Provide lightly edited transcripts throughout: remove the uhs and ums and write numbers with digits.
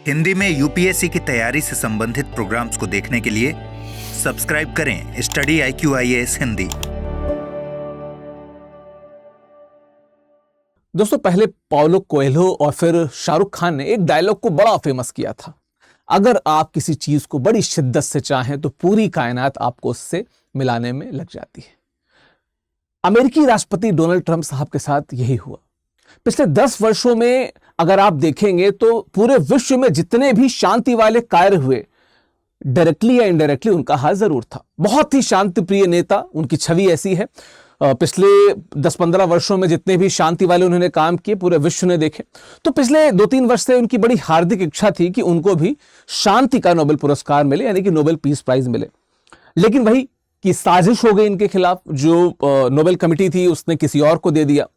हिंदी में यूपीएससी की तैयारी से संबंधित प्रोग्राम्स को देखने के लिए सब्सक्राइब करें स्टडी IQ-IAS हिंदी। दोस्तों, पहले पाउलो कोएल्हो और फिर शाहरुख खान ने एक डायलॉग को बड़ा फेमस किया था। अगर आप किसी चीज को बड़ी शिद्दत से चाहें तो पूरी कायनात आपको उससे मिलाने में लग जाती है। अमेरिकी राष्ट्रपति डोनाल्ड ट्रंप साहब के साथ यही हुआ। पिछले 10 वर्षों में अगर आप देखेंगे तो पूरे विश्व में जितने भी शांति वाले कार्य हुए, डायरेक्टली या इनडायरेक्टली उनका हाथ जरूर था। बहुत ही शांति प्रिय नेता, उनकी छवि ऐसी है। पिछले 10-15 वर्षों में जितने भी शांति वाले उन्होंने काम किए, पूरे विश्व ने देखे। तो पिछले 2-3 वर्ष से उनकी बड़ी हार्दिक इच्छा थी कि उनको भी शांति का नोबेल पुरस्कार मिले, यानी कि नोबेल पीस प्राइज मिले। लेकिन वही कि साजिश हो गई इनके खिलाफ। जो नोबेल कमेटी थी उसने किसी और को दे दिया,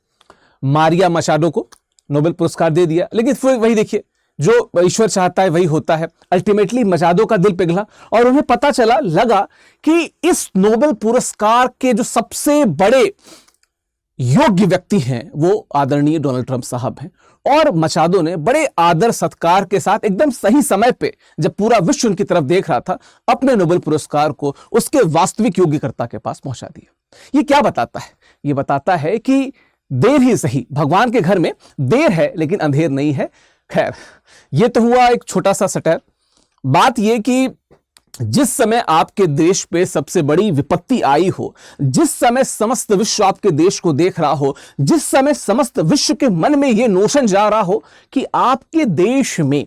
मारिया मचाडो को नोबेल पुरस्कार दे दिया। लेकिन फिर वही देखिए, जो ईश्वर चाहता है वही होता है। अल्टीमेटली मचाडो का दिल पिघला और उन्हें पता लगा कि इस नोबेल पुरस्कार के जो सबसे बड़े योग्य व्यक्ति हैं वो आदरणीय डोनाल्ड ट्रंप साहब हैं। और मचाडो ने बड़े आदर सत्कार के साथ एकदम सही समय पे, जब पूरा विश्व उनकी तरफ देख रहा था, अपने नोबेल पुरस्कार को उसके वास्तविक योग्यकर्ता के पास पहुंचा दिया। ये क्या बताता है? ये बताता है कि देर ही सही, भगवान के घर में देर है लेकिन अंधेर नहीं है। खैर, ये तो हुआ एक छोटा सा सटर। बात यह कि जिस समय आपके देश पे सबसे बड़ी विपत्ति आई हो, जिस समय समस्त विश्व आपके देश को देख रहा हो, जिस समय समस्त विश्व के मन में यह नोशन जा रहा हो कि आपके देश में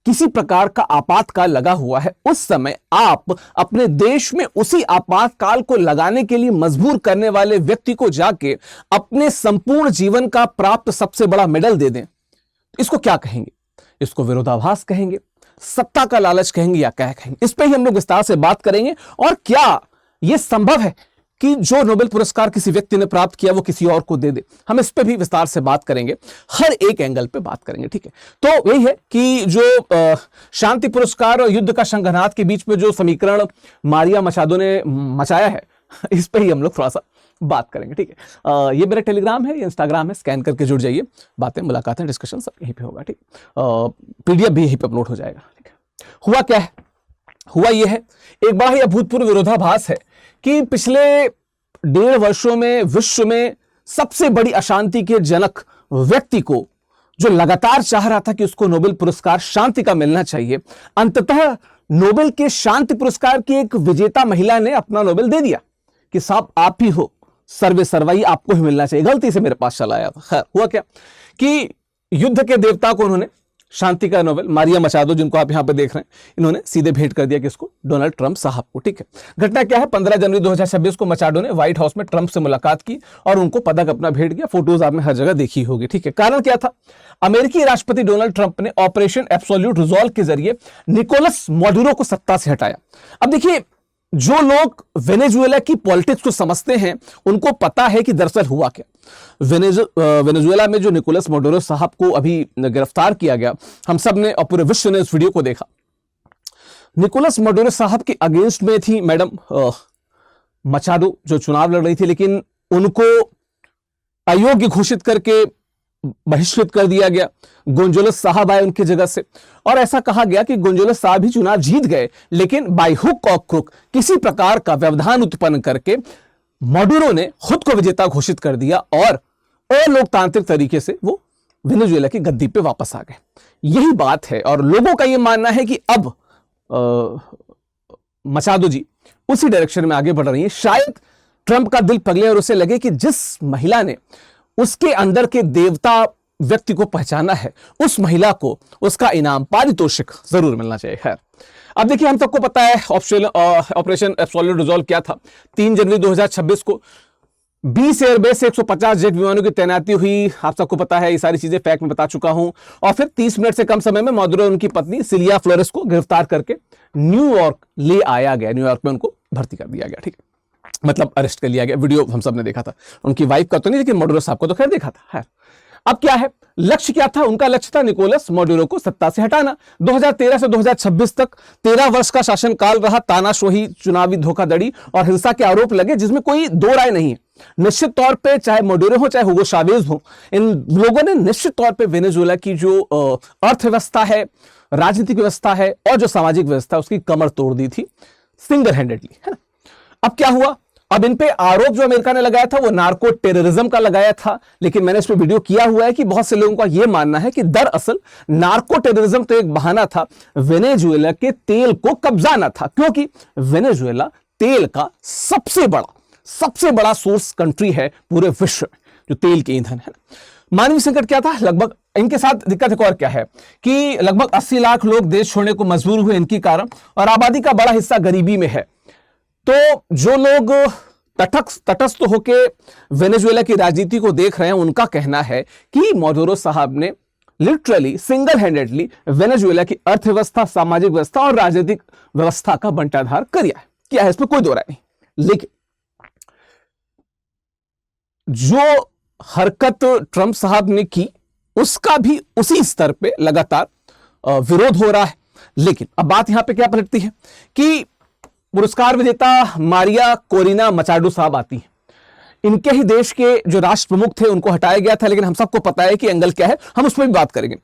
किसी प्रकार का आपातकाल लगा हुआ है, उस समय आप अपने देश में उसी आपातकाल को लगाने के लिए मजबूर करने वाले व्यक्ति को जाके अपने संपूर्ण जीवन का प्राप्त सबसे बड़ा मेडल दे दें। इसको क्या कहेंगे? इसको विरोधाभास कहेंगे, सत्ता का लालच कहेंगे, या क्या कहेंगे? इस पे ही हम लोग विस्तार से बात करेंगे। और क्या यह संभव है कि जो नोबेल पुरस्कार किसी व्यक्ति ने प्राप्त किया वो किसी और को दे दे? हम इस पे भी विस्तार से बात करेंगे, हर एक एंगल पे बात करेंगे, ठीक है? तो यही है कि जो शांति पुरस्कार और युद्ध का शंखनाद के बीच में जो समीकरण मारिया मचाडो ने मचाया है, इस पे ही हम लोग थोड़ा सा बात करेंगे, ठीक है? ये मेरा टेलीग्राम है, ये इंस्टाग्राम है, स्कैन करके जुड़ जाइए। बातें, मुलाकातें, डिस्कशन सब यहीं पे होगा, ठीक? PDF भी यहीं पे अपलोड हो जाएगा, ठीक है? हुआ क्या है? हुआ ये है, एक बड़ा ही अभूतपूर्व विरोधाभास है कि पिछले 1.5 वर्षों में विश्व में सबसे बड़ी अशांति के जनक व्यक्ति को, जो लगातार चाह रहा था कि उसको नोबेल पुरस्कार शांति का मिलना चाहिए, अंततः नोबेल के शांति पुरस्कार की एक विजेता महिला ने अपना नोबेल दे दिया कि साहब आप ही हो, सर्वे सर्वाई आपको ही मिलना चाहिए। गलती से मेरे पास चला आया था। खैर, हुआ क्या कि युद्ध के देवता को उन्होंने शांति का नोबेल, मारिया मचाडो जिनको आप यहां पे देख रहे हैं, इन्होंने सीधे भेंट कर दिया किसको? डोनाल्ड ट्रंप साहब को, ठीक है? घटना क्या है? 15 जनवरी 2026 को मचाडो ने व्हाइट हाउस में ट्रंप से मुलाकात की और उनको पदक अपना भेंट किया। फोटोज आपने हर जगह देखी होगी, ठीक है? कारण क्या था? अमेरिकी राष्ट्रपति डोनाल्ड ट्रंप ने ऑपरेशन एब्सोल्यूट रिजॉल्व के जरिए निकोलस माडुरो को सत्ता से हटाया। अब देखिए, जो लोग वेनेजुएला की पॉलिटिक्स को समझते हैं उनको पता है कि दरअसल हुआ क्या। वेनेजुएला में जो निकोलस माडुरो साहब को अभी गिरफ्तार किया गया, हम सब ने और पूरे विश्व ने उस वीडियो को देखा। निकोलस माडुरो साहब के अगेंस्ट में थी मैडम मचाडो, जो चुनाव लड़ रही थी, लेकिन उनको अयोग्य घोषित करके बहिष्कृत कर दिया गया। गोंजालेस साहब आए उनकी जगह से और ऐसा कहा गया कि गोंजालेस साहब ही चुनाव जीत गए, लेकिन बाय हुक और क्रुक किसी प्रकार का व्यवधान उत्पन्न करके माडुरो ने खुद को विजेता घोषित कर दिया और अलोकतांत्रिक तरीके से वो वेनेजुएला की गद्दी पे वापस आ गए। यही बात है और लोगों का यह मानना है कि अब मचाडो जी उसी डायरेक्शन में आगे बढ़ रही है। शायद ट्रंप का दिल पगले और उसे लगे कि जिस महिला ने उसके अंदर के देवता व्यक्ति को पहचाना है, उस महिला को उसका इनाम, पारितोषिक जरूर मिलना चाहिए। खैर, अब देखिए, हम सबको पता है ऑपरेशन एब्सोल्यूट रिजॉल्व क्या था। 3 जनवरी 2026 को 20 एयरबेस से 150 जेट विमानों की तैनाती हुई। आप सबको पता है, ये सारी चीजें फैक्ट में बता चुका हूं। और फिर 30 मिनट से कम समय में माडुरो और उनकी पत्नी सिलिया फ्लोरेस को गिरफ्तार करके न्यूयॉर्क ले आया गया। न्यूयॉर्क में उनको भर्ती कर दिया गया, ठीक है? मतलब अरेस्ट कर लिया गया। वीडियो हम सब ने देखा था, उनकी वाइफ का तो नहीं, लेकिन माडुरो साहब को तो खैर देखा था। अब क्या है लक्ष्य? क्या था उनका? लक्ष्य था निकोलस माडुरो को सत्ता से हटाना। 2013 से 2026 तक 13 वर्ष का शासनकाल रहा। तानाशाही, चुनावी धोखाधड़ी और हिंसा के आरोप लगे, जिसमें कोई दो राय नहीं है। निश्चित तौर पे चाहे मोडुरो हो चाहे हुगो चावेज हो, इन लोगों ने निश्चित तौर पे वेनेजुएला की जो अर्थव्यवस्था है, राजनीतिक व्यवस्था है और जो सामाजिक व्यवस्था उसकी कमर तोड़ दी थी सिंगल हैंडेडली, है ना। अब क्या हुआ, अब इन पे आरोप जो अमेरिका ने लगाया था वो नार्को टेररिज्म का लगाया था, लेकिन मैंने इस पे वीडियो किया हुआ है कि बहुत से लोगों का यह मानना है कि दरअसल नार्को टेररिज्म तो एक बहाना था, वेनेजुएला के तेल को कब्जाना था, क्योंकि वेनेजुएला तेल का सबसे बड़ा सोर्स कंट्री है पूरे विश्व में, जो तेल के ईंधन है। मानवीय संकट क्या था, लगभग इनके साथ दिक्कत एक और क्या है कि लगभग 80 लाख लोग देश छोड़ने को मजबूर हुए इनके कारण, और आबादी का बड़ा हिस्सा गरीबी में है। तो जो लोग तटस्थ होके वेनेजुएला की राजनीति को देख रहे हैं, उनका कहना है कि मोडुरो साहब ने लिटरली सिंगल हैंडेडली वेनेजुएला की अर्थव्यवस्था, सामाजिक व्यवस्था और राजनीतिक व्यवस्था का बंटाधार किया है, इसमें कोई दो राय नहीं। लेकिन जो हरकत ट्रंप साहब ने की उसका भी उसी स्तर पे लगातार विरोध हो रहा है। लेकिन अब बात यहां पे क्या पलटती है कि पुरस्कार विजेता मारिया कोरिना मचाडो साहब आती हैं। इनके ही देश के जो राष्ट्र प्रमुख थे उनको हटाया गया था, लेकिन हम सबको पता है कि एंगल क्या है, हम उस पर भी बात करेंगे।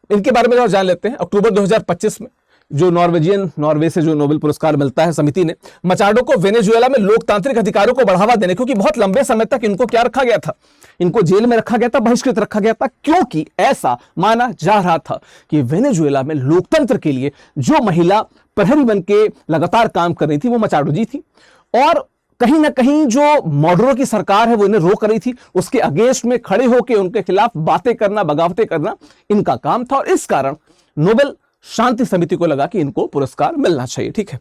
इनके बारे में और जान लेते हैं। अक्टूबर 2025 में जो नॉर्वे से जो नोबेल पुरस्कार मिलता है समिति ने मचाडो को वेनेजुएला में लोकतांत्रिक अधिकारों को बढ़ावा देने, क्योंकि बहुत लंबे समय तक इनको क्या रखा गया था, इनको जेल में रखा गया था, बहिष्कृत रखा गया था, क्योंकि ऐसा माना जा रहा था कि वेनेजुएला में लोकतंत्र के लिए जो महिला प्रहरी बन के लगातार काम कर रही थी वो मचाडो जी थी, और कहीं ना कहीं जो मोडुरो की सरकार है वो इन्हें रोक रही थी, उसके अगेंस्ट में खड़े होकर उनके खिलाफ बातें करना, बगावतें करना इनका काम था, और इस कारण नोबेल शांति समिति को लगा कि इनको पुरस्कार मिलना चाहिए। ठीक है,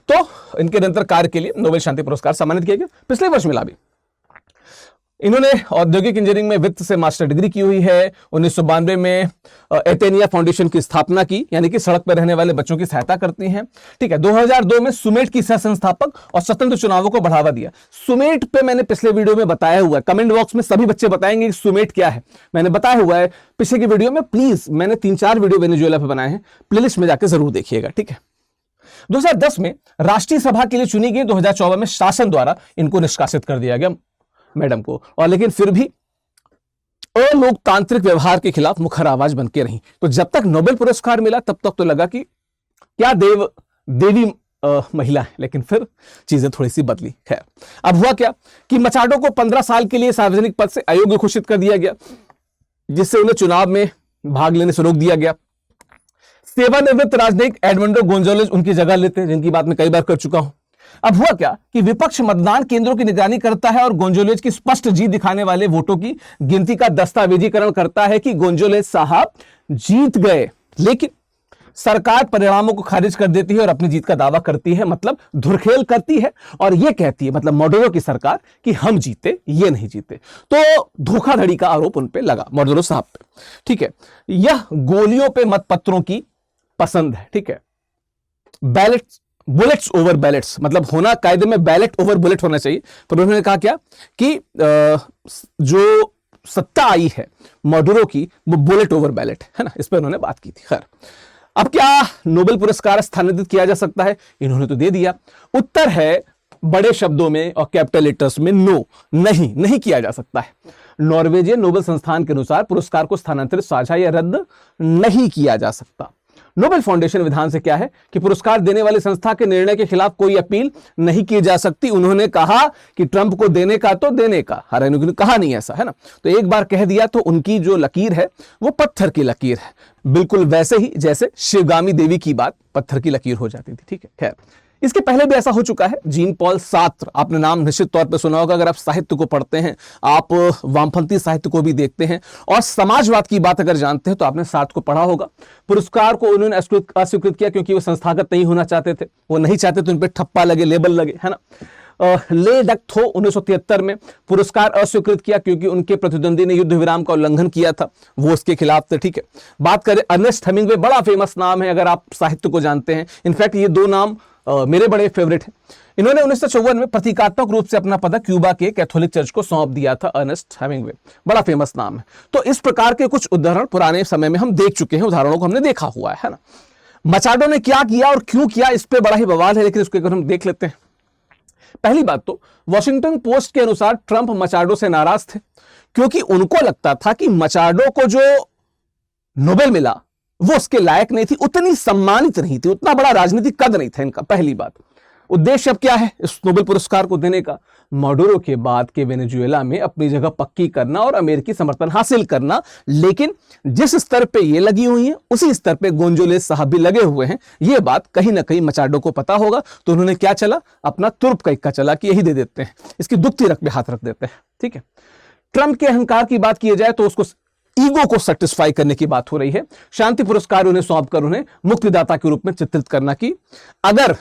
तो इनके निरंतर कार्य के लिए नोबेल शांति पुरस्कार सम्मानित किया गया, पिछले वर्ष मिला भी। इन्होंने औद्योगिक इंजीनियरिंग में वित्त से मास्टर डिग्री की हुई है। 1992 में एटेनिया फाउंडेशन की स्थापना की, यानी कि सड़क पर रहने वाले बच्चों की सहायता करती हैं। ठीक है, 2002 में सुमेट की सह संस्थापक और स्वतंत्र चुनावों को बढ़ावा दिया। सुमेट पे मैंने पिछले वीडियो में बताया हुआ है, कमेंट बॉक्स में सभी बच्चे बताएंगे कि सुमेट क्या है, मैंने बताया हुआ है पिछले की वीडियो में। प्लीज, मैंने 3-4 वीडियो वेनेजुएला पे बनाए हैं, प्लेलिस्ट में जाकर जरूर देखिएगा। ठीक है, 2010 में राष्ट्रीय सभा के लिए चुनी गई, 2014 में शासन द्वारा इनको निष्कासित कर दिया गया मैडम को, और लेकिन फिर भी अलोकतांत्रिक व्यवहार के खिलाफ मुखर आवाज बन के रही। तो जब तक नोबेल पुरस्कार मिला तब तक तो लगा कि क्या देवी महिला है, लेकिन फिर चीजें थोड़ी सी बदली। खैर, अब हुआ क्या कि मचाडो को 15 साल के लिए सार्वजनिक पद से अयोग्य घोषित कर दिया गया, जिससे उन्हें चुनाव में भाग लेने से रोक दिया गया। सेवानिवृत्त राजनयिक एडमंडो गोंजालेज उनकी जगह लेते हैं, जिनकी बात मैं कई बार कर चुका हूं। अब हुआ क्या कि विपक्ष मतदान केंद्रों की निगरानी करता है और गोंजालेज की स्पष्ट जीत दिखाने वाले वोटों की गिनती का दस्तावेजीकरण करता है कि गोंजालेज साहब जीत गए, लेकिन सरकार परिणामों को खारिज कर देती है और अपनी जीत का दावा करती है, मतलब धुरखेल करती है, और यह कहती है, मतलब मोडुरो की सरकार, कि हम जीते, ये नहीं जीते। तो धोखाधड़ी का आरोप उन पे लगा, मोडुरो साहब पे। ठीक है, यह गोलियों पे मतपत्रों की पसंद है। ठीक है, बुलेट्स ओवर बैलेट्स, मतलब होना कायदे में बैलेट ओवर बुलेट होना चाहिए, पर उन्होंने कहा क्या कि जो सत्ता आई है मोडुरो की वो बुलेट ओवर बैलेट है ना, इस पर उन्होंने बात की थी। खैर, अब क्या नोबेल पुरस्कार स्थानांतरित किया जा सकता है, इन्होंने तो दे दिया। उत्तर है बड़े शब्दों में और कैपिटल लेटर्स में नो, नहीं किया जा सकता है। नॉर्वेजियन नोबेल संस्थान के अनुसार पुरस्कार को स्थानांतरित, साझा या रद्द नहीं किया जा सकता। नोबेल फाउंडेशन विधान से क्या है कि पुरस्कार देने वाली संस्था के निर्णय के खिलाफ कोई अपील नहीं की जा सकती। उन्होंने कहा कि ट्रंप को देने का तो देने का, हालांकि कहा नहीं ऐसा, है ना। तो एक बार कह दिया तो उनकी जो लकीर है वो पत्थर की लकीर है, बिल्कुल वैसे ही जैसे शिवगामी देवी की बात पत्थर की लकीर हो जाती थी। ठीक है, खैर, इसके पहले भी ऐसा हो चुका है। जीन पॉल सार्त्र, आपने नाम निश्चित तौर पर सुना होगा अगर आप साहित्य को पढ़ते हैं, आप वामपंथी साहित्य को भी देखते हैं और समाजवाद की बात अगर जानते हैं तो आपने सार्त्र को पढ़ा होगा। पुरस्कार को उन्होंने अस्वीकृत किया क्योंकि वो संस्थागत नहीं होना चाहते थे, वो नहीं चाहते थे उन पर ठप्पा लगे, लेबल लगे, है ना। ले डक थो 1973 में पुरस्कार अस्वीकृत किया क्योंकि उनके प्रतिद्वंदी ने युद्ध विराम का उल्लंघन किया था, वो उसके खिलाफ थे। ठीक है, बात करें अर्नेस्ट हेमिंग्वे, बड़ा फेमस नाम है अगर आप साहित्य को जानते हैं। इनफैक्ट ये दो नाम मेरे बड़े फेवरेट हैं। इन्होंने 1954 में प्रतीकात्मक रूप से अपना पदक क्यूबा के कैथोलिक चर्च को सौंप दिया था। अर्नेस्ट हेमिंग्वे बड़ा फेमस नाम है। तो इस प्रकार के कुछ उदाहरण पुराने समय में हम देख चुके हैं, उदाहरणों को हमने देखा हुआ है ना। मचाडो ने क्या किया और क्यों किया, इस पे बड़ा ही बवाल है, लेकिन इसको हम देख लेते हैं। पहली बात तो वॉशिंगटन पोस्ट के अनुसार ट्रंप मचाडो से नाराज थे क्योंकि उनको लगता था कि मचाडो को जो नोबेल मिला वो उसके लायक नहीं थी, उतनी सम्मानित नहीं थी, उतना बड़ा राजनीतिक कद नहीं था इनका। पहली बात। उद्देश्य अब क्या है इस नोबेल पुरस्कार को देने का? माडुरो के बाद के वेनेजुएला में अपनी जगह पक्की करना और अमेरिकी समर्थन हासिल करना। लेकिन जिस स्तर पे ये लगी हुई है उसी स्तर पे गोंजालेस साहब भी लगे हुए हैं। ये बात कहीं ना कहीं मचाडो को पता होगा, तो उन्होंने क्या चला, अपना तुर्प का इक्का चला कि यही दे देते हैं, इसकी दुखती रख पे हाथ रख देते हैं। ठीक है। ट्रंप के अहंकार की बात की जाए तो उसको ईगो को सेटिस्फाई करने की बात हो रही है। शांति पुरस्कार उन्हें सौंपकर उन्हें मुक्तिदाता के रूप में चित्रित करना की। अगर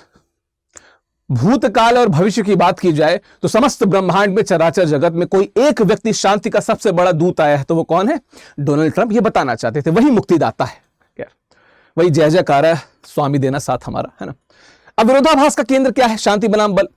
भूतकाल और भविष्य की बात की जाए तो समस्त ब्रह्मांड में, चराचर जगत में कोई एक व्यक्ति शांति का सबसे बड़ा दूत आया है तो वो कौन है? Donald Trump. ये बताना चाहते थे, वही मुक्तिदाता है, वही जय जयकार है, स्वामी देना साथ हमारा, है ना। अब विरोधाभास का केंद्र क्या है? शांति बनाम बल।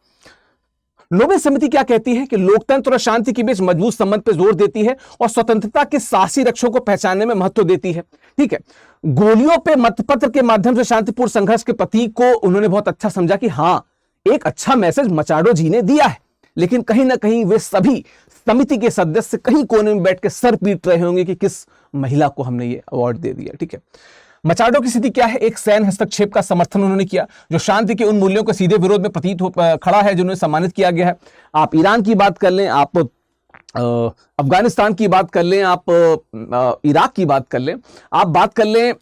नोबेल समिति क्या कहती है कि लोकतंत्र और शांति के बीच मजबूत संबंध पर जोर देती है और स्वतंत्रता के साहसी रक्षकों को पहचानने में महत्व देती है। ठीक है। गोलियों पे मतपत्र के माध्यम से शांतिपूर्ण संघर्ष के प्रतीक को उन्होंने बहुत अच्छा समझा कि हां, एक अच्छा मैसेज मचाडो जी ने दिया है। लेकिन कहीं ना कहीं वे सभी समिति के सदस्य कहीं कोने में बैठ के सर पीट रहे होंगे कि किस महिला को हमने ये अवार्ड दे दिया। ठीक है। मचाडो की स्थिति क्या है? एक सैन्य हस्तक्षेप का समर्थन उन्होंने किया जो शांति के उन मूल्यों के सीधे विरोध में प्रतीत खड़ा है जिन्हें सम्मानित किया गया है। आप ईरान की बात कर लें, आप अफगानिस्तान की बात कर लें, आप इराक की बात कर लें, आप बात कर लें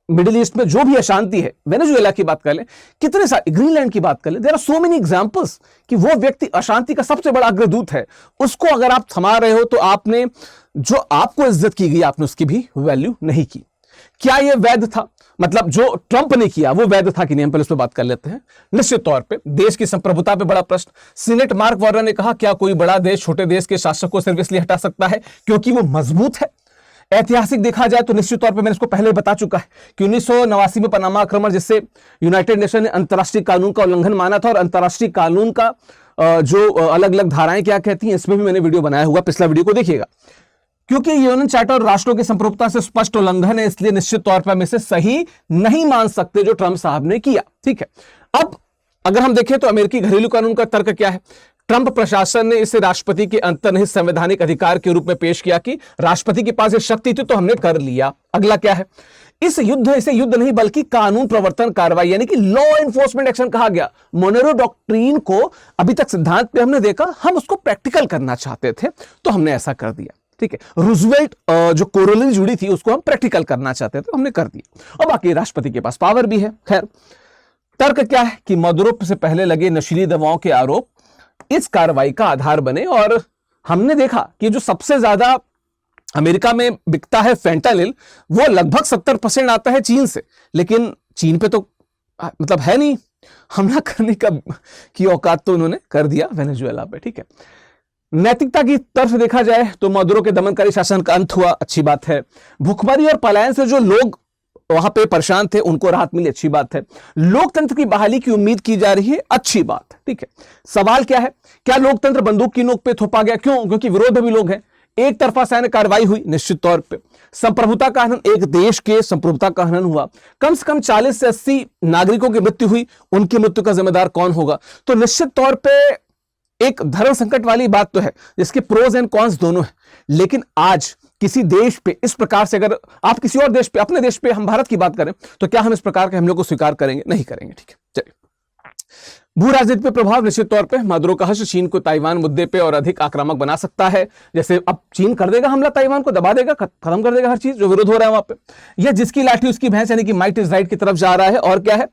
मिडिल ईस्ट में जो भी अशांति है, वेनेजुएला की बात कर लें, कितने सारे, ग्रीनलैंड की बात कर लें, there are so many examples कि वो व्यक्ति अशांति का सबसे बड़ा अग्रदूत है। उसको अगर आप थमा रहे हो तो आपने जो आपको इज्जत की गई आपने उसकी भी वैल्यू नहीं की। क्या यह वैध था? मतलब जो ट्रंप ने किया वो वैध था कि नहीं? हम पहले उस पर बात कर लेते हैं। निश्चित तौर पे देश की संप्रभुता पे बड़ा प्रश्न। सीनेट मार्क वार्नर ने कहा, क्या कोई बड़ा देश छोटे देश के शासक को सिर्फ इसलिए हटा सकता है क्योंकि वो मजबूत है? ऐतिहासिक देखा जाए तो निश्चित तौर पे मैंने इसको पहले बता चुका है कि 1989 में पनामा आक्रमण, जिससे यूनाइटेड नेशन ने अंतर्राष्ट्रीय कानून का उल्लंघन माना था, और अंतर्राष्ट्रीय कानून का जो अलग अलग धाराएं क्या कहती हैं, इसमें भी मैंने वीडियो बनाया हुआ, पिछला वीडियो को देखिएगा। क्योंकि यूएन चार्टर और राष्ट्रों की संप्रभुता से स्पष्ट उल्लंघन है, इसलिए निश्चित तौर पर हम इसे सही नहीं मान सकते जो ट्रंप साहब ने किया। ठीक है। अब अगर हम देखें तो अमेरिकी घरेलू कानून का तर्क क्या है? ट्रंप प्रशासन ने इसे राष्ट्रपति के अंतर्निहित संवैधानिक अधिकार के रूप में पेश किया कि राष्ट्रपति के पास ये शक्ति थी तो हमने कर लिया। अगला क्या है? इसे युद्ध नहीं बल्कि कानून प्रवर्तन कार्रवाई यानी कि लॉ एनफोर्समेंट एक्शन कहा गया। मोनेरो डॉक्ट्रीन को अभी तक सिद्धांत पे हमने देखा, हम उसको प्रैक्टिकल करना चाहते थे तो हमने ऐसा कर दिया। ठीक है। रूजवेल्ट जो कोरोलरी जुड़ी थी उसको हम प्रैक्टिकल करना चाहते थे, हमने कर दिया। और बाकी राष्ट्रपति के पास पावर भी है। खैर, तर्क क्या है कि माडुरो से पहले लगे नशीली दवाओं के आरोप इस कार्रवाई का आधार बने, और हमने देखा कि जो सबसे ज्यादा अमेरिका में बिकता है फेंटानिल, वो लगभग 70% आता है चीन से। लेकिन चीन पे तो मतलब है नहीं हमला करने की औकात, तो उन्होंने कर दिया वेनेजुएला पे। ठीक है। नैतिकता की तरफ देखा जाए तो माडुरो के दमनकारी शासन का अंत हुआ, अच्छी बात है। भुखमरी और पलायन से जो लोग वहां पे परेशान थे उनको राहत मिली, अच्छी बात है। लोकतंत्र की बहाली की उम्मीद की जा रही है, अच्छी बात है। ठीक है। सवाल क्या है? क्या लोकतंत्र बंदूक की नोक पे थोपा गया? क्यों? क्योंकि विरोध भी लोग हैं। एक तरफा सैन्य कार्रवाई हुई, निश्चित तौर पे संप्रभुता का हनन, एक देश के संप्रभुता का हनन हुआ। कम से कम 40 से 80 नागरिकों की मृत्यु हुई, उनकी मृत्यु का जिम्मेदार कौन होगा? तो निश्चित तौर पर एक धर्म संकट वाली बात तो है जिसके प्रोज एंड कॉन्स दोनों हैं। लेकिन आज किसी देश पे इस प्रकार से, अगर आप किसी और देश पे, अपने देश पे, हम भारत की बात करें तो क्या हम इस प्रकार के हमलों को स्वीकार करेंगे? नहीं करेंगे। ठीक है। चलिए, भू राजनीति पे प्रभाव, निश्चित तौर पे माडुरो का हश्र चीन को ताइवान मुद्दे पे और अधिक आक्रामक बना सकता है। जैसे अब चीन कर देगा हमला, ताइवान को दबा देगा, खत्म कर देगा हर चीज जो विरोध हो रहा है वहां पे। यह जिसकी लाठी उसकी भैंस यानी कि माइट इज राइट की तरफ जा रहा है। और क्या है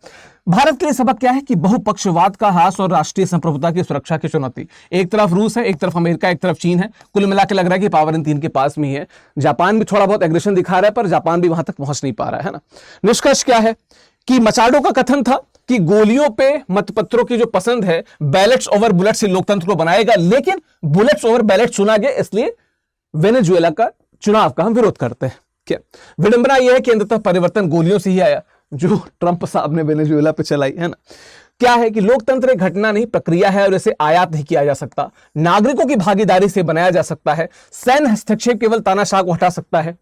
भारत के लिए सबक? क्या है कि बहुपक्षवाद का हास और राष्ट्रीय संप्रभुता की सुरक्षा की चुनौती। एक तरफ रूस है, एक तरफ अमेरिका, एक तरफ चीन है। कुल मिला के लग रहा है कि पावर इन तीन के पास में ही है। जापान भी थोड़ा बहुत एग्रेशन दिखा रहा है, पर जापान भी वहां तक पहुंच नहीं पा रहा है ना। निष्कर्ष क्या है कि मचाडो का कथन था कि गोलियों पे मतपत्रों की जो पसंद है, बैलेट्स ओवर बुलेट्स से लोकतंत्र को बनाएगा, लेकिन बुलेट्स ओवर बैलेट चुना गया, इसलिए वेनेजुएला का चुनाव का हम विरोध करते हैं। क्या विडंबना यह है कि अंततः परिवर्तन गोलियों से ही आया जो ट्रंप साहब ने वेनेजुएला पे चलाई है ना। क्या है कि लोकतंत्र एक घटना नहीं, प्रक्रिया है और इसे आयात नहीं किया जा सकता। नागरिकों की भागीदारी से बनाया जा सकता है। सैन्य हस्तक्षेप केवल तानाशाह को हटा सकता है।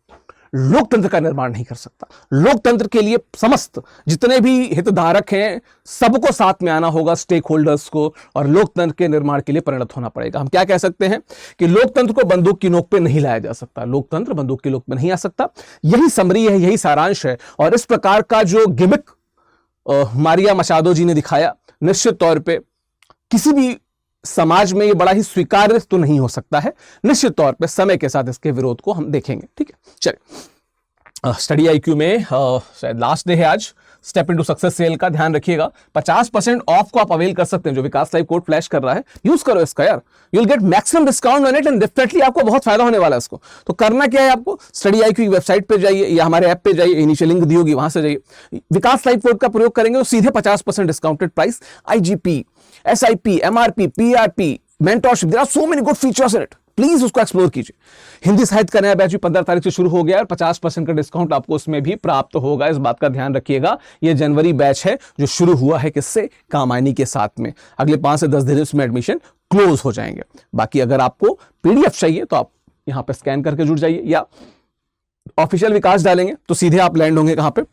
लोकतंत्र का निर्माण नहीं कर सकता। लोकतंत्र के लिए समस्त जितने भी हितधारक हैं सबको साथ में आना होगा, स्टेक होल्डर्स को, और लोकतंत्र के निर्माण के लिए परिणत होना पड़ेगा। हम क्या कह सकते हैं कि लोकतंत्र को बंदूक की नोक पे नहीं लाया जा सकता, लोकतंत्र बंदूक की नोक पे नहीं आ सकता। यही समरी है, यही सारांश है। और इस प्रकार का जो गिमिक मारिया मचाडो जी ने दिखाया, निश्चित तौर पे किसी भी समाज में ये बड़ा ही स्वीकार्य तो नहीं हो सकता है। निश्चित तौर पे समय के साथ इसके विरोध को हम देखेंगे। ठीक है, चलिए स्टडी आईक्यू में शायद लास्ट डे है आज, स्टेप इनटू सक्सेस सेल का ध्यान रखिएगा। 50% ऑफ को आप अवेल कर सकते हैं, जो विकास लाइव कोड फ्लैश कर रहा है, यूज करो इसका यार, you will get maximum discount on it and definitely आपको बहुत फायदा होने वाला है इसको। तो करना क्या है, आपको स्टडी आईक्यू की वेबसाइट पे जाइए या हमारे ऐप पे जाइए, इनिशियल लिंक दी होगी वहां से जाइए, विकास लाइव कोड का प्रयोग करेंगे तो सीधे 50% discounted price, IGP, SIP, MRP, PRP, mentorship, there are so many good features in it, please उसको एक्सप्लोर कीजिए। हिंदी साहित्य का नया बैच भी 15 तारीख से शुरू हो गया है और 50% का डिस्काउंट आपको उसमें भी प्राप्त होगा, इस बात का ध्यान रखिएगा। ये जनवरी बैच है जो शुरू हुआ है किससे, कामायनी के साथ में। अगले 5 से 10 दिन इसमें एडमिशन क्लोज हो जाएंगे। बाकी अगर आपको PDF चाहिए तो आप यहां पर स्कैन करके जुड़ जाइए, या ऑफिशियल विकास डालेंगे तो सीधे आप लैंड होंगे कहां पे,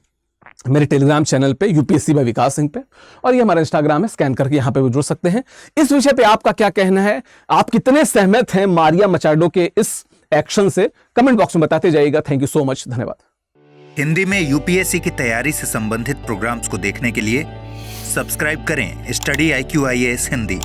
मेरे टेलीग्राम चैनल पे, UPSC बाय विकास सिंह पे, और ये हमारा इंस्टाग्राम है, स्कैन करके यहां पे भी जुड़ सकते हैं। इस विषय पे आपका क्या कहना है, आप कितने सहमत हैं मारिया मचाडो के इस एक्शन से, कमेंट बॉक्स में बताते जाइएगा। थैंक यू सो मच, धन्यवाद। हिंदी में UPSC की तैयारी से संबंधित प्रोग्राम्स को देखने के लिए सब्सक्राइब करें स्टडी IQ IAS हिंदी।